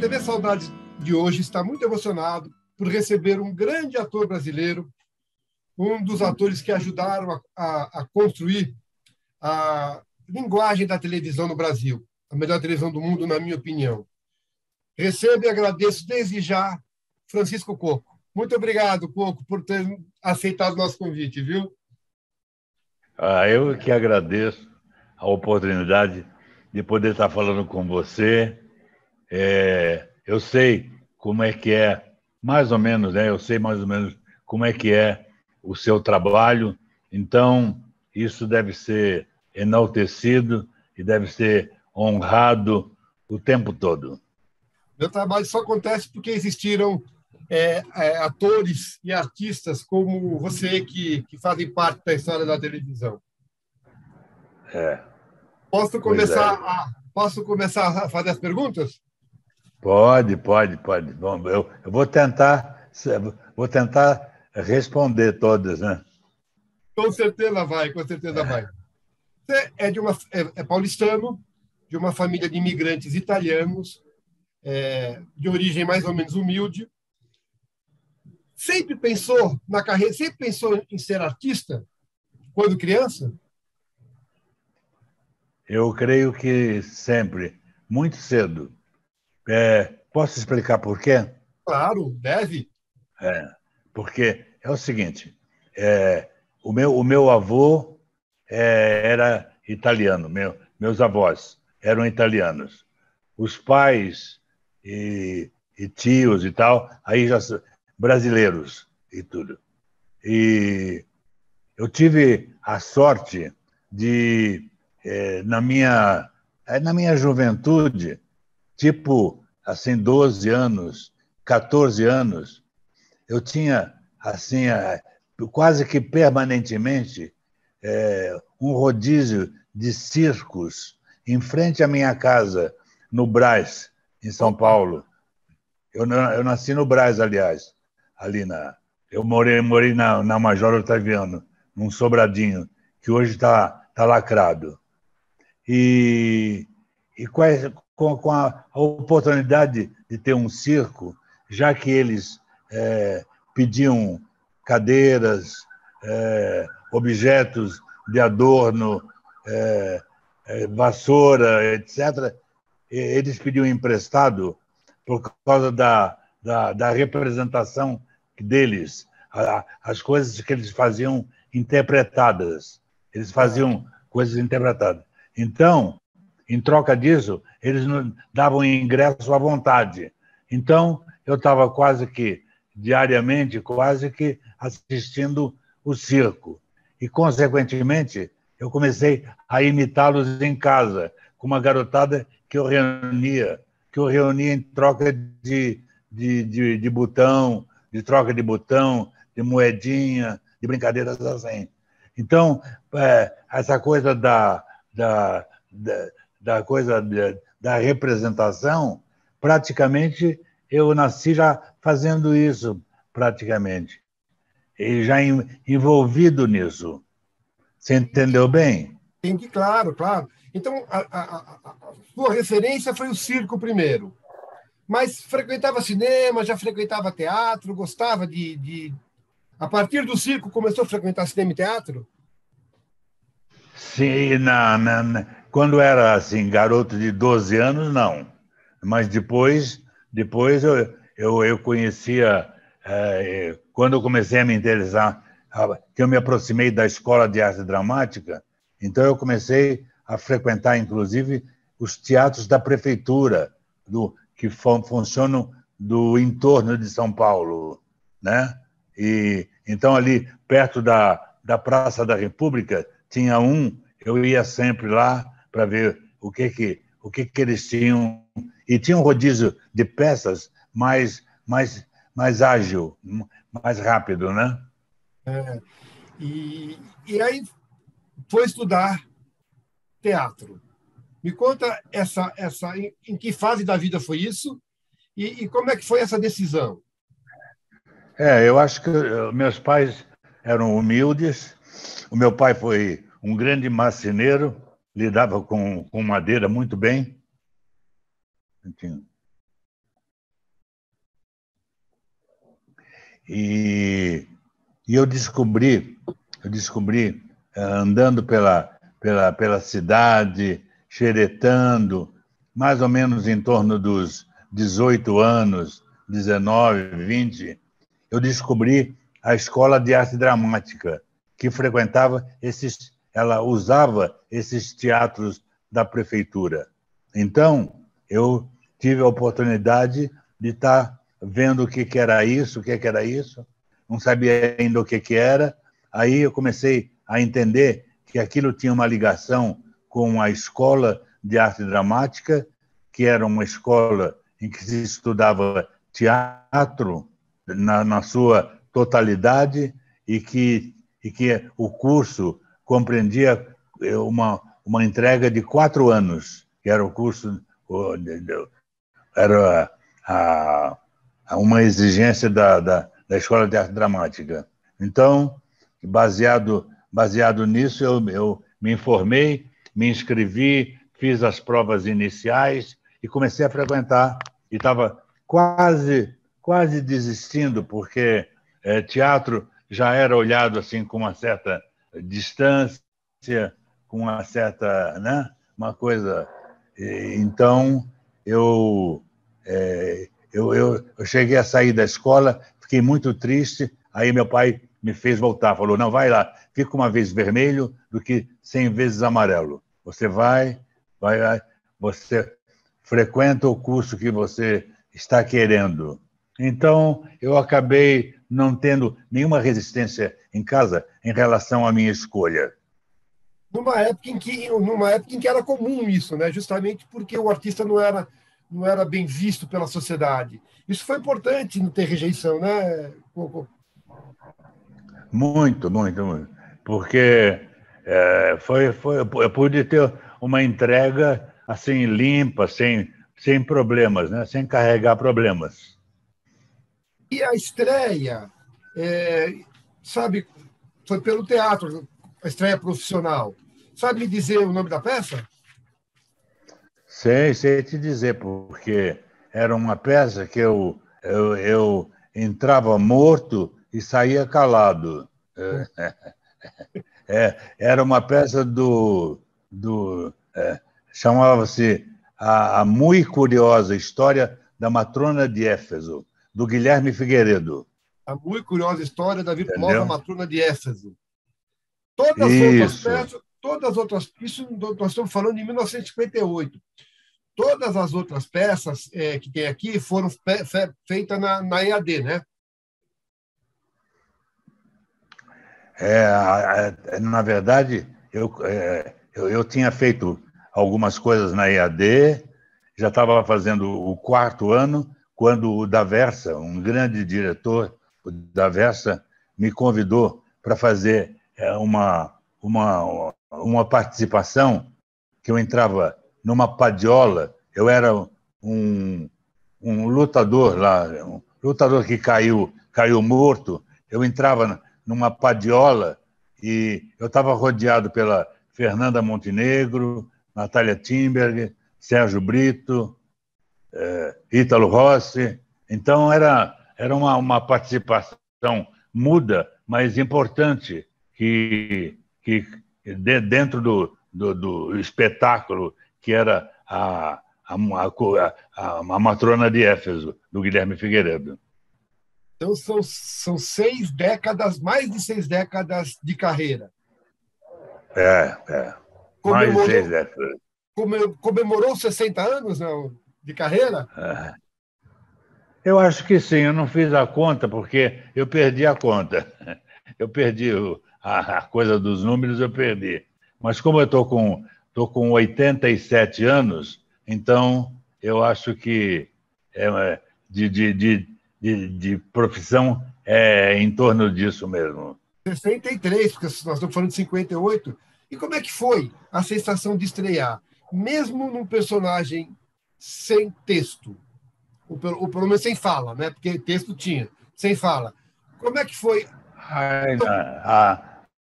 TV Saudades de hoje está muito emocionado por receber um grande ator brasileiro, um dos atores que ajudaram a construir a linguagem da televisão no Brasil, a melhor televisão do mundo, na minha opinião. Recebo e agradeço desde já Francisco Coco. Muito obrigado, Coco, por ter aceitado o nosso convite, viu? Eu que agradeço a oportunidade de poder estar falando com você. Eu sei como é que é, mais ou menos, né? Eu sei mais ou menos como é que é o seu trabalho. Então, isso deve ser enaltecido e deve ser honrado o tempo todo. Meu trabalho só acontece porque existiram atores e artistas como você que fazem parte da história da televisão. Pois é. Posso começar a fazer as perguntas? Pode. Bom, eu vou tentar responder todas, né? Com certeza vai, com certeza vai. Você é paulistano, de uma família de imigrantes italianos, de origem mais ou menos humilde. Sempre pensou na carreira, sempre pensou em ser artista quando criança? Eu creio que sempre, muito cedo. Posso explicar por quê? Claro, deve. Porque é o seguinte, o meu avô era italiano, meus avós eram italianos. Os pais e tios e tal, aí já são brasileiros e tudo. E eu tive a sorte de, na minha juventude, tipo assim, 12 anos, 14 anos, eu tinha assim, quase que permanentemente, um rodízio de circos em frente à minha casa, no Brás, em São Opa, Paulo. Eu nasci no Brás, aliás, ali eu morei na Major Otaviano, num sobradinho, que hoje tá lacrado. E, com a oportunidade de ter um circo, já que eles pediam cadeiras, objetos de adorno, vassoura, etc., eles pediam emprestado por causa da representação deles, as coisas que eles faziam interpretadas. Eles faziam coisas interpretadas. Então, em troca disso, eles nos davam ingresso à vontade. Então, eu estava quase que diariamente, quase que assistindo o circo. E, consequentemente, eu comecei a imitá-los em casa, com uma garotada que eu reunia em troca de botão, de troca de botão, de moedinha, de brincadeiras assim. Então, essa coisa da representação, praticamente eu nasci já fazendo isso, praticamente, e já envolvido nisso. Você entendeu bem? entendi, claro, claro. Então, a sua referência foi o circo primeiro. Mas frequentava cinema, já frequentava teatro, gostava de... A partir do circo, começou a frequentar cinema e teatro? Sim, quando era assim, garoto de 12 anos, não. Mas depois eu conhecia, quando eu comecei a me interessar, que eu me aproximei da Escola de Arte Dramática, então eu comecei a frequentar, inclusive, os teatros da prefeitura, que funcionam do entorno de São Paulo, né? E então ali perto da Praça da República tinha eu ia sempre lá para ver o que eles tinham, e tinha um rodízio de peças mais ágil, mais rápido, né? E aí foi estudar teatro. Me conta em que fase da vida foi isso e como é que foi essa decisão? Eu acho que meus pais eram humildes. O meu pai foi um grande marceneiro, lidava com madeira muito bem. E, e eu descobri andando pela cidade, xeretando, mais ou menos em torno dos 18 anos, 19, 20, eu descobri a Escola de Arte Dramática, que frequentava ela usava esses teatros da prefeitura. Então, eu tive a oportunidade de estar vendo o que era isso, o que era isso, não sabia ainda o que era. Aí eu comecei a entender que aquilo tinha uma ligação com a Escola de Arte Dramática, que era uma escola em que se estudava teatro na sua totalidade e que o curso compreendia uma entrega de 4 anos, que era o curso, era uma exigência da Escola de Arte Dramática. Então, baseado nisso, eu me informei, me inscrevi, fiz as provas iniciais e comecei a frequentar. E estava quase desistindo, porque teatro já era olhado assim com uma certa distância, com uma certa, né, uma coisa. Então, eu, eu cheguei a sair da escola, fiquei muito triste, aí meu pai me fez voltar, falou, não, vai lá, fica uma vez vermelho do que 100 vezes amarelo. Você vai, você frequenta o curso que você está querendo. Então, eu acabei não tendo nenhuma resistência em casa em relação à minha escolha. Numa época em que era comum isso, né? Justamente porque o artista não era bem visto pela sociedade. Isso foi importante, não ter rejeição, né, Coco? Muito, muito, muito. Porque eu pude ter uma entrega assim limpa, sem problemas, né? Sem carregar problemas. E a estreia, sabe, foi pelo teatro, a estreia profissional. Sabe me dizer o nome da peça? Sei te dizer, porque era uma peça que eu entrava morto e saía calado. Era uma peça chamava-se a Muito Curiosa História da Matrona de Éfeso, do Guilherme Figueiredo, A muito curiosa história da virtuosa entendeu? matrona de Éfeso. Todas as outras Isso. peças, isso nós estamos falando em 1958. Todas as outras peças que tem aqui foram feitas na EAD, né? Na verdade, eu tinha feito algumas coisas na EAD, já estava fazendo o 4º, quando o Daversa, um grande diretor, o Daversa, me convidou para fazer uma participação que eu entrava numa padiola, eu era um, um lutador lá, um lutador que caiu morto, eu entrava numa padiola e eu estava rodeado pela Fernanda Montenegro, Natália Timberg, Sérgio Brito, Ítalo Rossi. Então, era uma participação muda, mas importante, que dentro do espetáculo que era a Matrona de Éfeso, do Guilherme Figueiredo. Então, são 6 décadas, mais de 6 décadas de carreira. Mais de Comemorou, 6 décadas. comemorou 60 anos, não, de carreira? Eu acho que sim, eu não fiz a conta porque eu perdi a conta. Eu perdi a coisa dos números, eu perdi. Mas como eu tô com 87 anos, então eu acho que de profissão é em torno disso mesmo. 63, porque nós estamos falando de 58. E como é que foi a sensação de estrear? Mesmo num personagem sem texto, ou pelo menos sem fala, né? Porque texto tinha, sem fala. Como é que foi? Ai,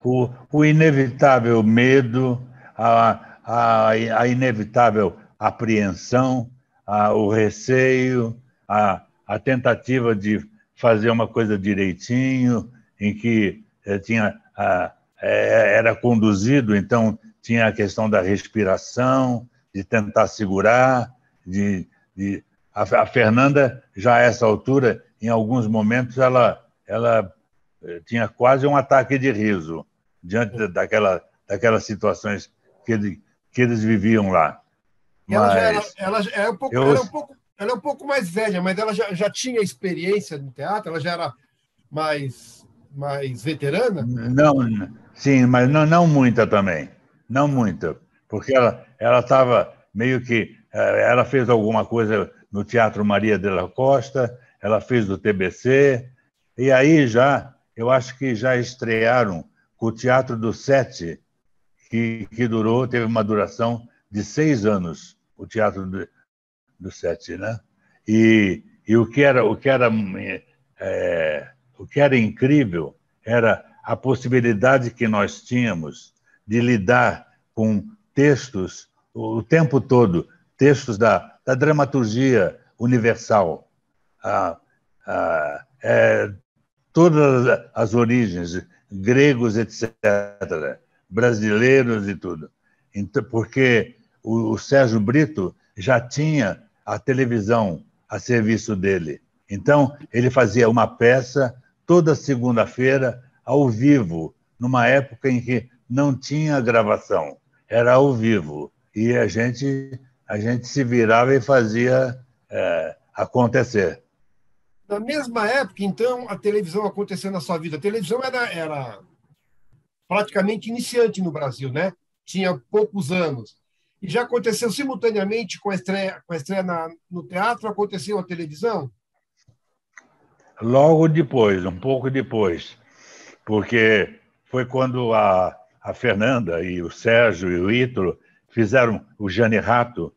o inevitável medo, a inevitável apreensão, o receio, a tentativa de fazer uma coisa direitinho, em que era conduzido, então tinha a questão da respiração, de tentar segurar, a Fernanda, já a essa altura, em alguns momentos, ela tinha quase um ataque de riso diante daquelas situações que eles viviam lá. Ela já Mas é um pouco, eu, ela é um pouco mais velha, mas ela já tinha experiência no teatro, ela já era mais veterana? não, sim, mas não muita também, não muita, porque ela estava meio que ela fez alguma coisa no Teatro Maria de la Costa, ela fez o TBC, e aí eu acho que já estrearam com o Teatro do Sete, que teve uma duração de 6 anos, o Teatro do Sete, né? E o que era incrível era a possibilidade que nós tínhamos de lidar com textos o tempo todo, textos da dramaturgia universal, a, todas as origens, gregos, etc., brasileiros e tudo. Então, porque o Sérgio Brito já tinha a televisão a serviço dele. Então, ele fazia uma peça toda segunda-feira, ao vivo, numa época em que não tinha gravação, era ao vivo. E a gente se virava e fazia acontecer. Na mesma época, então, a televisão aconteceu na sua vida. A televisão era praticamente iniciante no Brasil, né? Tinha poucos anos. E já aconteceu simultaneamente com a estreia no teatro, aconteceu a televisão? Logo depois, um pouco depois, porque foi quando a Fernanda e o Sérgio e o Ítalo fizeram, o Jane Rato,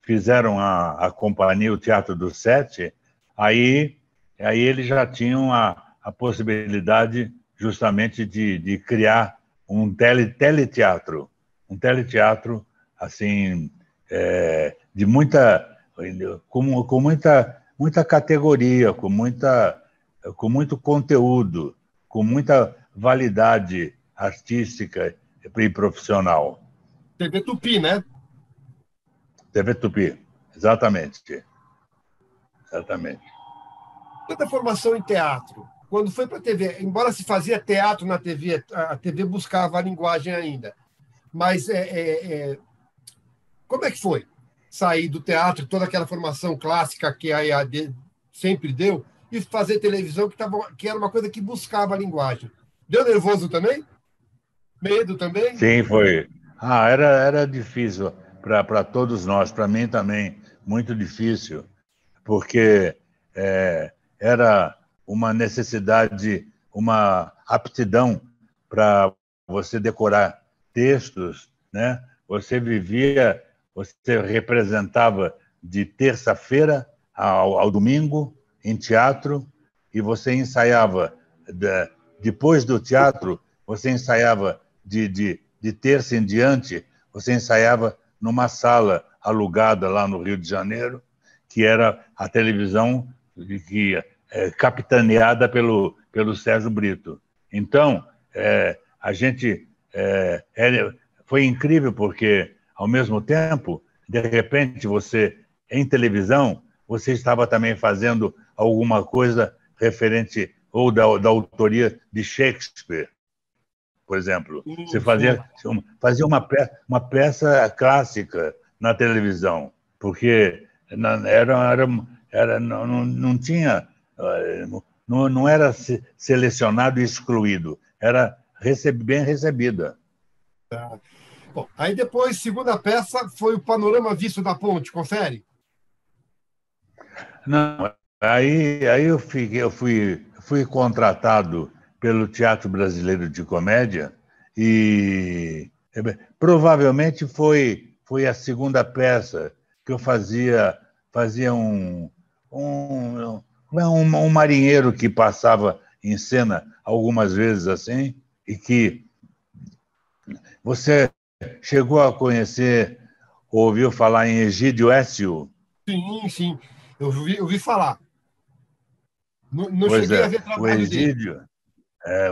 fizeram a companhia, o Teatro do Sete, aí eles já tinham a possibilidade justamente de criar um teleteatro, assim, de com muita categoria, com muito conteúdo, com muita validade artística e profissional. TV Tupi, né? TV Tupi, exatamente. Exatamente. Toda a formação em teatro, quando foi para a TV, embora se fazia teatro na TV, a TV buscava a linguagem ainda. Mas como é que foi sair do teatro, toda aquela formação clássica que a EAD sempre deu, e fazer televisão que era uma coisa que buscava a linguagem? Deu nervoso também? Medo também? Sim, foi. Era difícil para todos nós, para mim também, muito difícil, porque era uma necessidade, uma aptidão para você decorar textos, né? Você representava de terça-feira ao domingo em teatro e você ensaiava, depois do teatro, você ensaiava de terça em diante, você ensaiava numa sala alugada lá no Rio de Janeiro, que era a televisão capitaneada pelo Sérgio Brito. Então, a gente foi incrível porque, ao mesmo tempo, de repente, você, em televisão, você estava também fazendo alguma coisa referente ou da autoria de Shakespeare, por exemplo. Você Sim. fazia uma peça clássica na televisão, porque não tinha, não era selecionado e excluído, era bem recebida. Bom, aí depois, segunda peça, foi o Panorama Visto da Ponte, confere? Não, aí eu fui contratado pelo Teatro Brasileiro de Comédia e provavelmente foi a segunda peça que eu fazia um marinheiro que passava em cena algumas vezes assim, e que você chegou a conhecer, ouviu falar em Egídio Écio? Sim, sim. Eu vi falar. Não Pois cheguei a é, ver trabalho dele.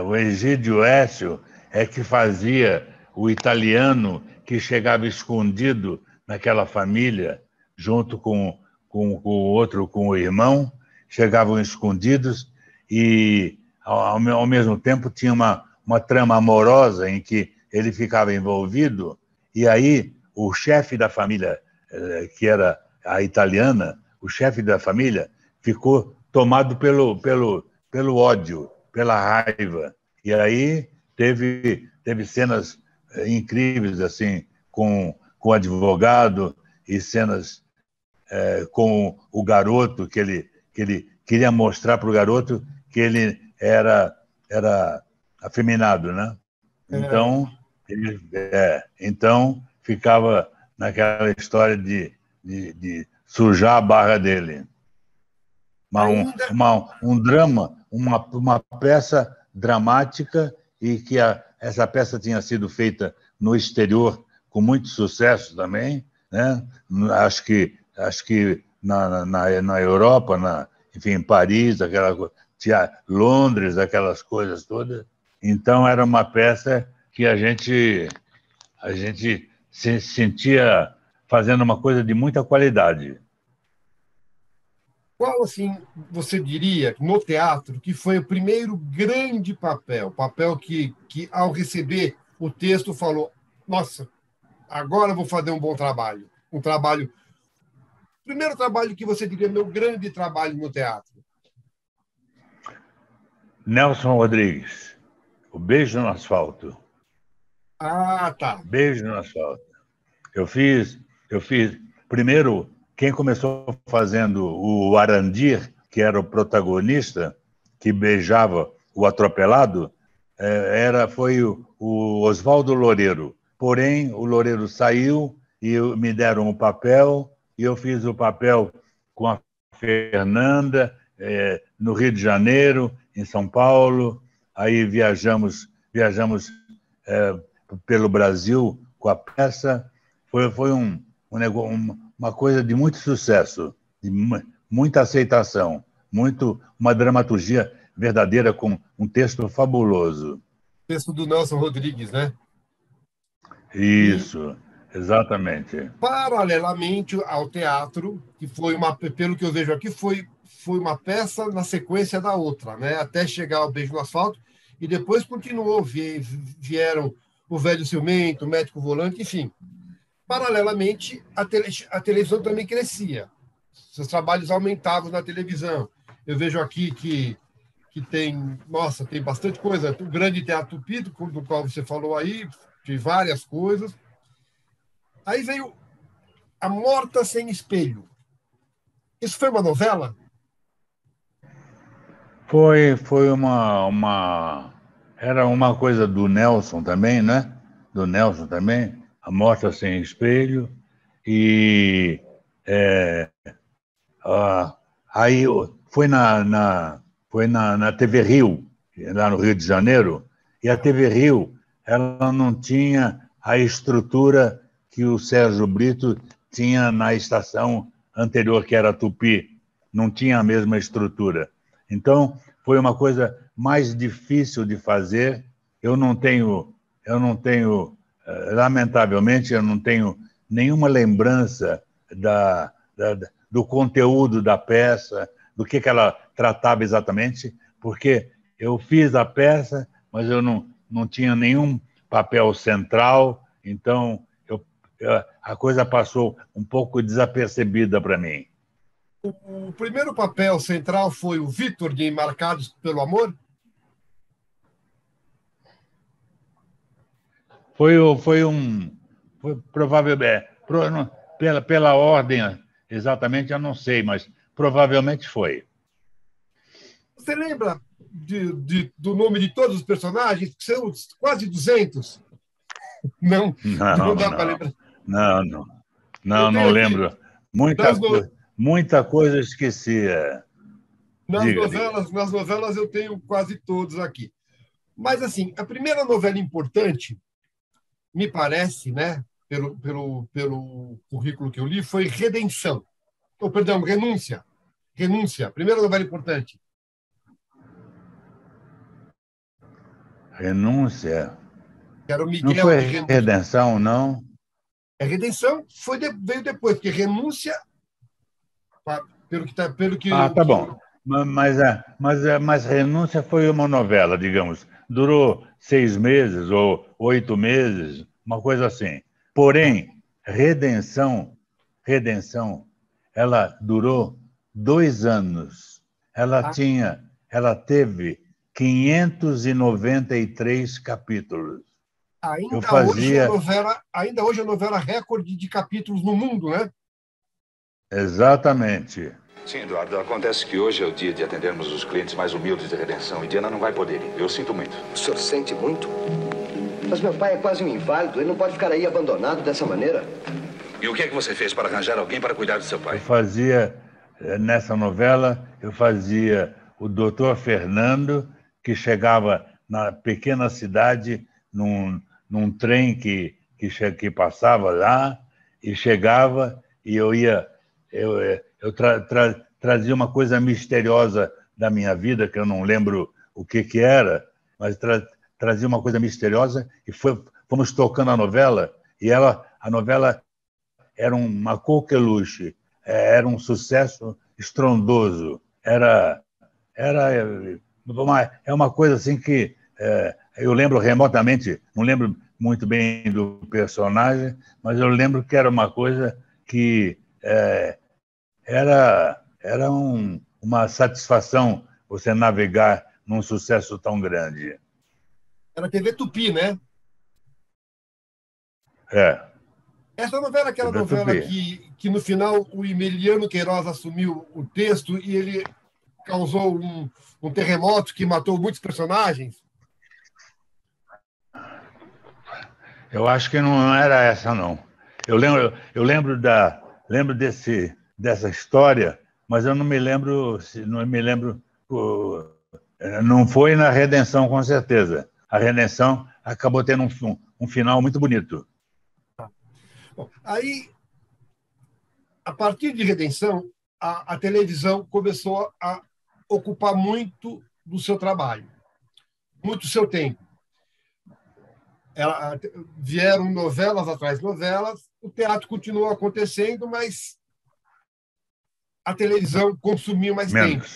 O Egídio Écio é que fazia o italiano que chegava escondido naquela família, junto com o outro, com o irmão, chegavam escondidos e, ao mesmo tempo, tinha uma trama amorosa em que ele ficava envolvido, e aí o chefe da família, que era a italiana, o chefe da família, ficou tomado pelo ódio, pela raiva. E aí teve cenas incríveis assim com o advogado e cenas com o garoto que ele queria mostrar para o garoto que ele era afeminado, né? É, Então ficava naquela história de sujar a barra dele. ainda, Um drama, uma peça dramática e que essa peça tinha sido feita no exterior com muito sucesso também, né? Acho que na Europa, enfim, em Paris, tinha Londres, aquelas coisas todas. Então era uma peça que a gente se sentia fazendo uma coisa de muita qualidade. qual, assim, você diria, no teatro, que foi o primeiro grande papel que ao receber o texto, falou: nossa, agora eu vou fazer um bom trabalho. Um trabalho. Primeiro trabalho que você diria, meu grande trabalho no teatro. Nelson Rodrigues, O Beijo no Asfalto. Ah, tá. Beijo no Asfalto. Eu fiz. Primeiro, quem começou fazendo o Arandir, que era o protagonista, que beijava o atropelado, foi o Oswaldo Loureiro. Porém, o Loureiro saiu e me deram o papel, e eu fiz o papel com a Fernanda, no Rio de Janeiro, em São Paulo. Aí viajamos eh, pelo Brasil com a peça. Foi uma coisa de muito sucesso, de muita aceitação, uma dramaturgia verdadeira com um texto fabuloso. Texto do Nelson Rodrigues, né? E, Isso, exatamente. paralelamente ao teatro, que foi pelo que eu vejo aqui, foi uma peça na sequência da outra, né? Até chegar ao Beijo no Asfalto, e depois continuou, vieram o Velho Ciumento, o Médico Volante, enfim. Paralelamente, a televisão também crescia. Seus trabalhos aumentavam na televisão. Eu vejo aqui que tem, nossa, tem bastante coisa. O Grande Teatro Tupi, do qual você falou aí, de várias coisas. Aí veio A Morta Sem Espelho. Isso foi uma novela? Foi era uma coisa do Nelson também, né? Do Nelson também, A Morta Sem Espelho. E ah, aí foi na TV Rio, lá no Rio de Janeiro, e a TV Rio ela não tinha a estrutura que o Sérgio Brito tinha na estação anterior, que era a Tupi, não tinha a mesma estrutura. Então, foi uma coisa mais difícil de fazer. Lamentavelmente, eu não tenho nenhuma lembrança do conteúdo da peça, do que ela tratava exatamente, porque eu fiz a peça, mas eu não tinha nenhum papel central, então a coisa passou um pouco desapercebida para mim. O primeiro papel central foi o Vitor de Marcados pelo Amor? Foi provavelmente, pela ordem exatamente, eu não sei, mas provavelmente foi. Você lembra do nome de todos os personagens? Que são quase 200. Não, Não, não dá para não, lembrar. não, não, Eu não, tenho não aqui, lembro. Muita nas, no, coisa, muita coisa esquecia. Diga, diga. nas novelas eu tenho quase todos aqui. Mas, assim, a primeira novela importante, me parece, né, pelo currículo que eu li, foi Redenção. Oh, perdão, Renúncia. Renúncia, primeira novela importante. Renúncia. que era o Não Miguel foi de Renúncia. redenção, não? A redenção veio depois, porque renúncia, pelo que, Tá bom. Mas Renúncia foi uma novela, digamos. Durou 6 meses ou 8 meses, uma coisa assim. Porém, Redenção, ela durou 2 anos. Ela teve 593 capítulos. Eu fazia ainda hoje a novela recorde de capítulos no mundo, né? exatamente. Sim, Eduardo. Acontece que hoje é o dia de atendermos os clientes mais humildes de Redenção e Diana não vai poder ir. Eu sinto muito. O senhor sente muito? Mas meu pai é quase um inválido. Ele não pode ficar aí abandonado dessa maneira. E o que é que você fez para arranjar alguém para cuidar do seu pai? Nessa novela, eu fazia o doutor Fernando, que chegava na pequena cidade num trem que passava lá, e chegava, e eu trazia uma coisa misteriosa da minha vida, que eu não lembro o que era, mas trazia uma coisa misteriosa, e fomos tocando a novela, e a novela era uma coqueluche, era um sucesso estrondoso, é uma coisa assim que eu lembro remotamente, não lembro muito bem do personagem, mas eu lembro que era uma coisa que era uma satisfação você navegar num sucesso tão grande. Era TV Tupi, né? É, Essa novela é aquela TV novela Tupi. que no final o Emiliano Queiroz assumiu o texto e ele causou um terremoto que matou muitos personagens. Eu acho que não era essa, não. Eu lembro dessa história, mas eu não me lembro, não foi na Redenção, com certeza. A Redenção acabou tendo um final muito bonito. Bom, aí, a partir de Redenção, a televisão começou a ocupar muito do seu trabalho, muito do seu tempo. Vieram novelas atrás de novelas, o teatro continuou acontecendo, mas a televisão consumiu mais tempo.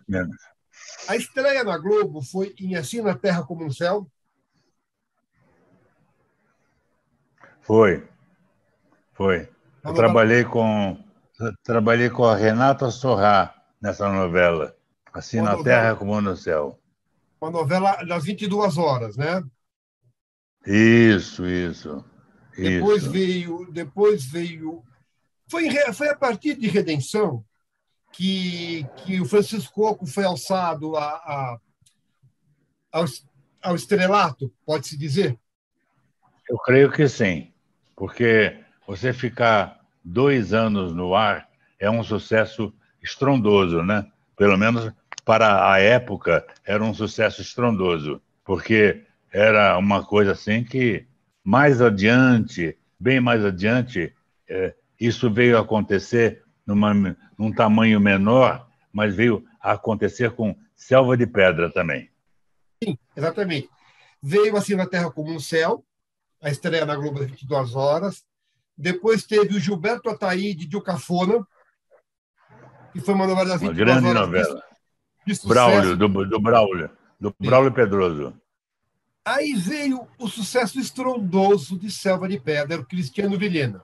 Menos. A estreia na Globo foi em Assim na Terra como no Céu. Foi. Eu trabalhei com a Renata Sorrá nessa novela, Assim Uma na novela, Terra como no Céu. uma novela das 22 horas, né? Isso. Depois veio. Foi a partir de Redenção que o Francisco Coco foi alçado ao, ao estrelato, pode-se dizer? Eu creio que sim, porque você ficar 2 anos no ar é um sucesso estrondoso, né? Pelo menos para a época era um sucesso estrondoso, porque era uma coisa assim que mais adiante, bem mais adiante, isso veio a acontecer num tamanho menor, mas veio a acontecer com Selva de Pedra também. Sim, exatamente. Veio Assim na Terra como no Céu, a estreia na Globo das 22 horas. Depois teve o Gilberto Ataíde de O Cafona, que foi uma novela das Uma 22 grande horas novela. de Braulio, sucesso. do Braulio. Do Braulio Pedroso. Aí veio o sucesso estrondoso de Selva de Pedra, o Cristiano Vilhena.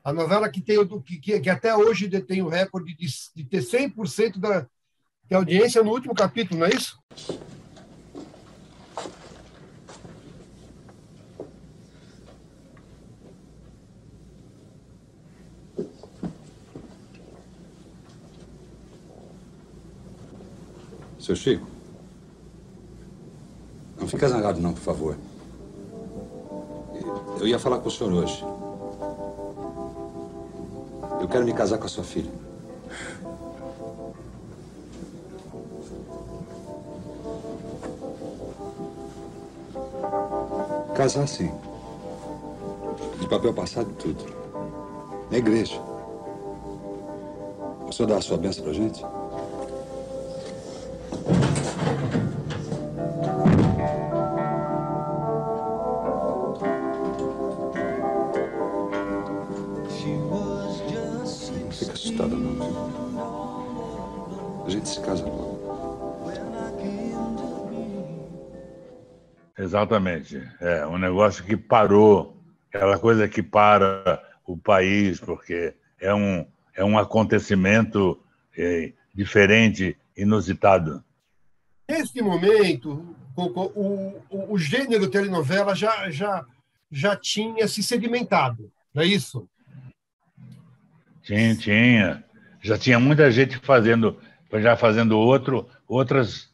A novela que até hoje detém o recorde de ter 100% da audiência no último capítulo, não é isso? Seu Chico, não fica zangado não, por favor. Eu ia falar com o senhor hoje. Eu quero me casar com a sua filha. Casar, sim. De papel passado e tudo. Na igreja. O senhor dá a sua bênção pra gente? Exatamente. É um negócio que parou, aquela coisa que para o país, porque é um acontecimento diferente, inusitado. Nesse momento, Coco, o gênero telenovela já tinha se sedimentado, não é isso? Tinha. Já tinha muita gente fazendo outras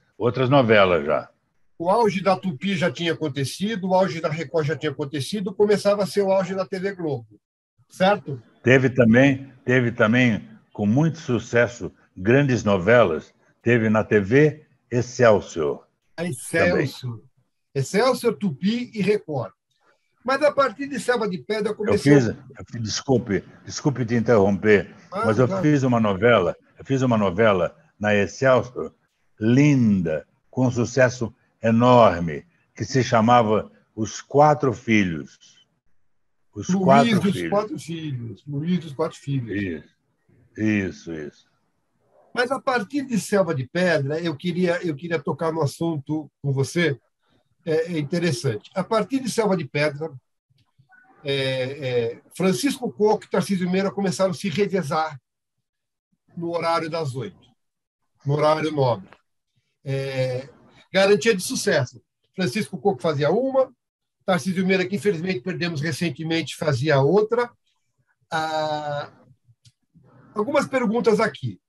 novelas já. O auge da Tupi já tinha acontecido, o auge da Record já tinha acontecido, começava a ser o auge da TV Globo, certo? Teve também, com muito sucesso, grandes novelas. Teve na TV Excelsior A também. Excelsior, Tupi e Record. Mas a partir de Selva de Pedra Eu começou. fiz, desculpe te interromper, mas Claro, claro. eu fiz uma novela na Excelsior, linda, com um sucesso enorme, que se chamava Os Quatro Filhos. Os Luiz Quatro dos Filhos. Quatro Filhos. Luiz dos Quatro Filhos. Isso. Mas a partir de Selva de Pedra, eu queria tocar no assunto com você. É interessante. A partir de Selva de Pedra, Francisco Coco e Tarcísio Meira começaram a se revezar no horário das 8, no horário nobre. Garantia de sucesso. Francisco Coco fazia uma, Tarcísio Meira, que infelizmente perdemos recentemente, fazia outra. Algumas perguntas aqui.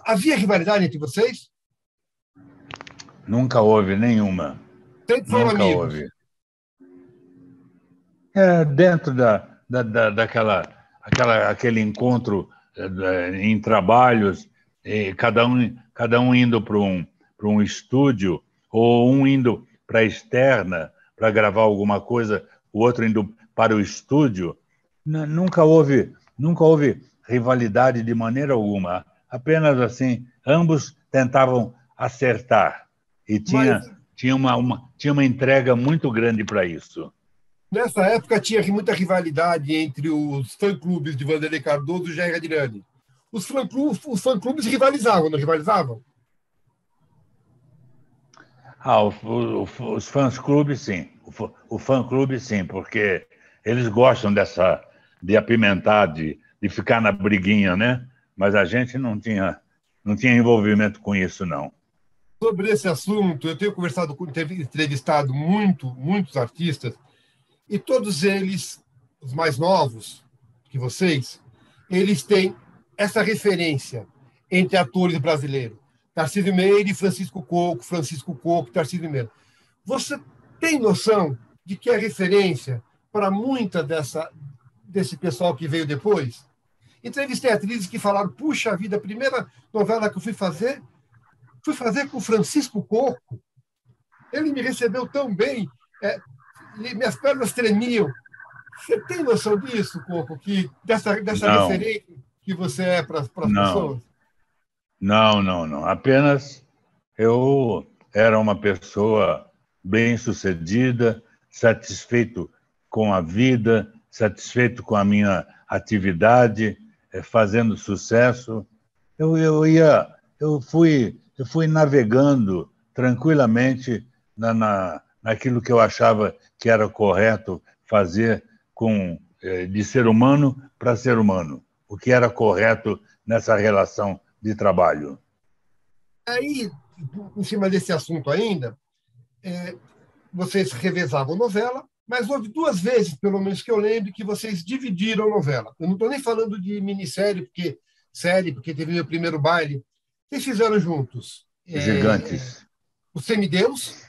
Havia rivalidade entre vocês? Nunca houve nenhuma. Sempre foram Nunca amigos? houve. Dentro aquele encontro em trabalhos, cada um indo para um estúdio, ou um indo para a externa para gravar alguma coisa, o outro indo para o estúdio, nunca houve rivalidade de maneira alguma. Apenas assim, ambos tentavam acertar e Mas tinha uma entrega muito grande para isso. nessa época tinha muita rivalidade entre os fã-clubes de Vanderlei Cardoso e Jair Adriani. Os fã-clubes rivalizavam, não rivalizavam? Os fãs-clubes, sim. O fã-clube, sim, porque eles gostam de apimentar, de ficar na briguinha, né? Mas a gente não tinha envolvimento com isso, não. Sobre esse assunto, eu tenho entrevistado muitos artistas, e todos eles, os mais novos que vocês, eles têm essa referência entre atores brasileiros. Tarcísio Meira e Francisco Coco, Tarcísio Meira. Você tem noção de que é referência para muita desse pessoal que veio depois? Entrevistei atrizes que falaram, puxa vida, a primeira novela que eu fui fazer com o Francisco Coco. Ele me recebeu tão bem, minhas pernas tremiam. Você tem noção disso, Coco, dessa Não, referência que você é para as não, pessoas? não. Apenas eu era uma pessoa bem-sucedida, satisfeito com a vida, satisfeito com a minha atividade, fazendo sucesso. Eu fui navegando tranquilamente naquilo que eu achava que era correto fazer de ser humano para ser humano, o que era correto nessa relação de trabalho. Aí, em cima desse assunto ainda, vocês revezavam novela, mas houve 2 vezes, pelo menos que eu lembro, que vocês dividiram a novela. Eu não estou nem falando de minissérie, porque teve meu primeiro baile. Vocês fizeram juntos Gigantes. o Semideus,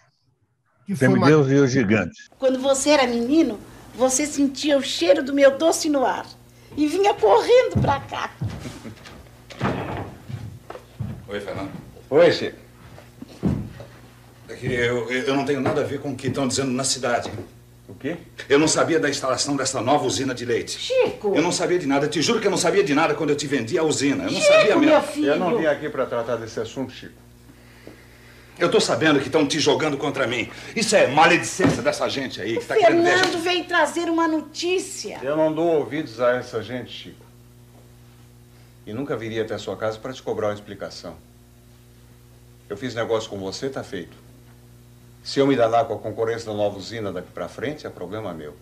que foi uma... Semideus e os Gigantes. Quando você era menino, você sentia o cheiro do meu doce no ar e vinha correndo pra cá. Oi, Fernando. Oi, Chico. Aqui, eu não tenho nada a ver com o que estão dizendo na cidade. O quê? Eu não sabia da instalação dessa nova usina de leite. Chico! Eu não sabia de nada. Te juro que eu não sabia de nada quando eu te vendi a usina. Eu não Chico, sabia meu mesmo. filho! Eu não vim aqui para tratar desse assunto, Chico. Eu tô sabendo que estão te jogando contra mim. Isso é maledicência dessa gente aí que tá querendo ver a Fernando gente... veio trazer uma notícia. Eu não dou ouvidos a essa gente, Chico. E nunca viria até a sua casa para te cobrar uma explicação. Eu fiz negócio com você, tá feito. Se eu me danar com a concorrência da nova usina daqui para frente, é problema meu.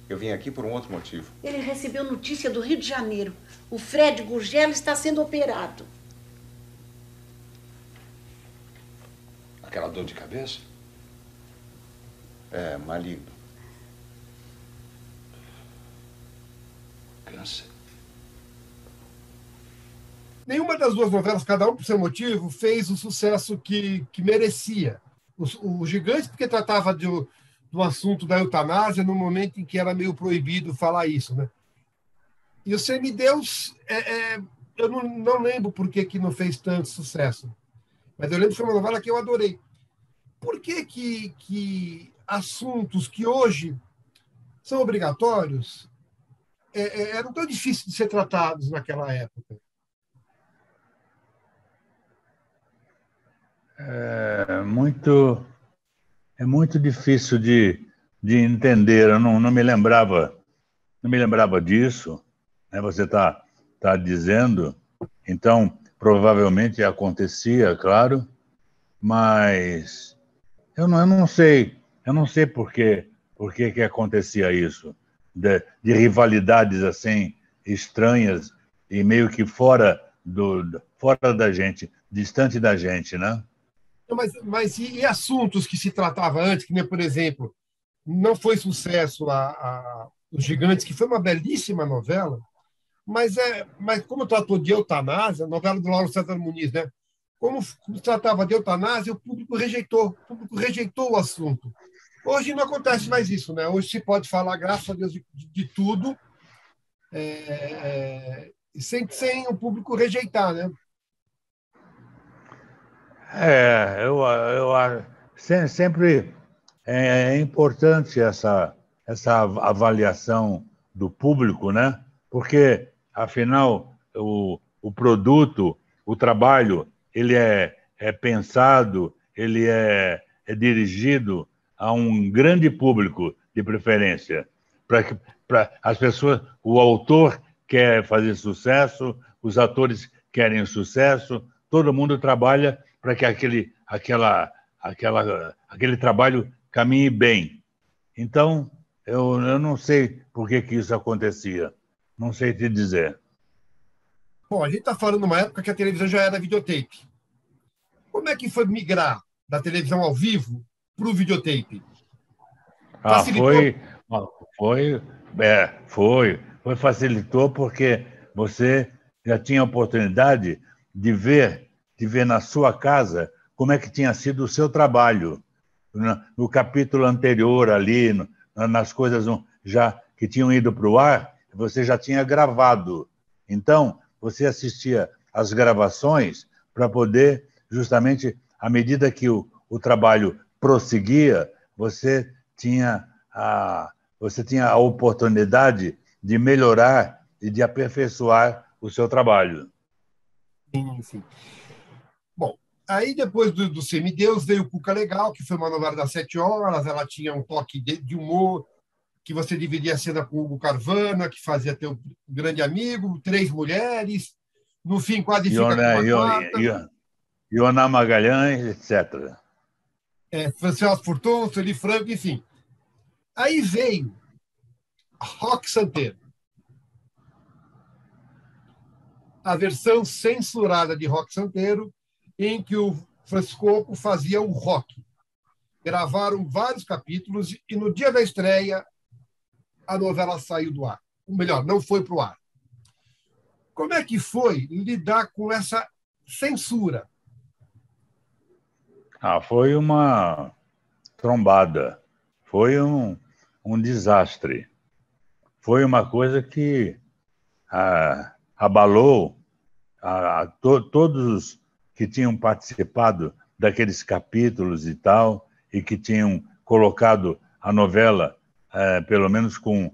Eu vim aqui por um outro motivo. Ele recebeu notícia do Rio de Janeiro. O Fred Gurgel está sendo operado. Aquela dor de cabeça? É, maligno. Câncer. Nenhuma das duas novelas, cada um por seu motivo, fez o sucesso que merecia. O Gigante, porque tratava do assunto da eutanásia no momento em que era meio proibido falar isso, né? E o Semideus, eu não lembro por que não fez tanto sucesso, mas eu lembro que foi uma novela que eu adorei. Por que assuntos que hoje são obrigatórios eram tão difíceis de ser tratados naquela época? É muito difícil de entender. Eu não me lembrava disso, né? Você está dizendo, então provavelmente acontecia, claro, mas eu não sei por que acontecia isso, de rivalidades assim estranhas e meio que fora da gente, distante da gente, né? Mas e assuntos que se tratava antes, que nem, por exemplo, não foi sucesso Os Gigantes, que foi uma belíssima novela, mas como tratou de eutanásia, a novela do Lauro César Muniz, né? Como tratava de eutanásia, o público rejeitou o assunto. Hoje não acontece mais isso, né? Hoje se pode falar, graças a Deus, de tudo, sem o público rejeitar, né? Eu acho sempre é importante essa avaliação do público, né? Porque, afinal, o produto, o trabalho, ele é pensado, ele é dirigido a um grande público, de preferência, para as pessoas, o autor quer fazer sucesso, os atores querem sucesso, todo mundo trabalha para que aquele trabalho caminhe bem. Então, eu não sei por que isso acontecia. Não sei te dizer. Bom, a gente está falando de uma época que a televisão já era videotape. Como é que foi migrar da televisão ao vivo para o videotape? Facilitou porque você já tinha a oportunidade de ver na sua casa como é que tinha sido o seu trabalho. No capítulo anterior ali, nas coisas já que tinham ido para o ar, você já tinha gravado. Então, você assistia às gravações para poder, justamente, à medida que o trabalho prosseguia, você tinha a oportunidade de melhorar e de aperfeiçoar o seu trabalho. Sim, sim. Bom, aí depois do Semideus veio o Cuca Legal, que foi uma novela das 7 horas, ela tinha um toque de humor, que você dividia a cena com o Hugo Carvana, que fazia teu grande amigo, 3 mulheres, no fim quase fica com uma quarta. Ioná Magalhães, etc. Francisco Furton, Sueli Franco, enfim. Aí veio Roque Santeiro. A versão censurada de Roque Santeiro, em que o Francisco fazia o rock. Gravaram vários capítulos e no dia da estreia a novela saiu do ar. Ou melhor, não foi para o ar. Como é que foi lidar com essa censura? Foi uma trombada. Foi um desastre. Foi uma coisa que abalou todos que tinham participado daqueles capítulos e tal, e que tinham colocado a novela, pelo menos com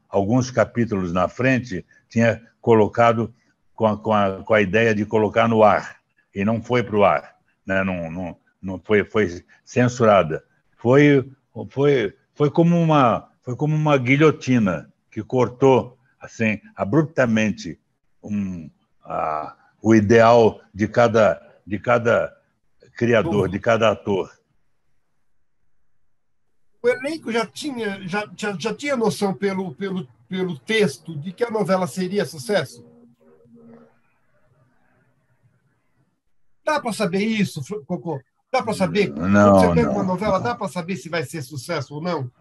alguns capítulos na frente, tinha colocado com a ideia de colocar no ar, e não foi para o ar, né? Não foi censurada. Foi como uma guilhotina que cortou assim abruptamente o ideal de cada criador, de cada ator. O elenco já tinha noção pelo texto de que a novela seria sucesso? Dá para saber isso, Cocô? Dá para saber? Quando você pega uma novela, dá para saber se vai ser sucesso ou não?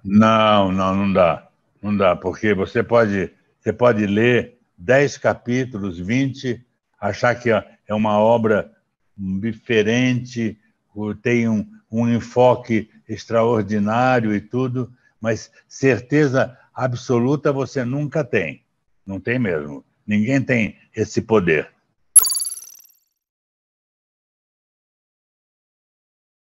Não dá. Não dá, porque você pode ler 10 capítulos, 20, achar que é uma obra diferente, tem um enfoque extraordinário e tudo, mas certeza absoluta você nunca tem. Não tem mesmo. Ninguém tem esse poder.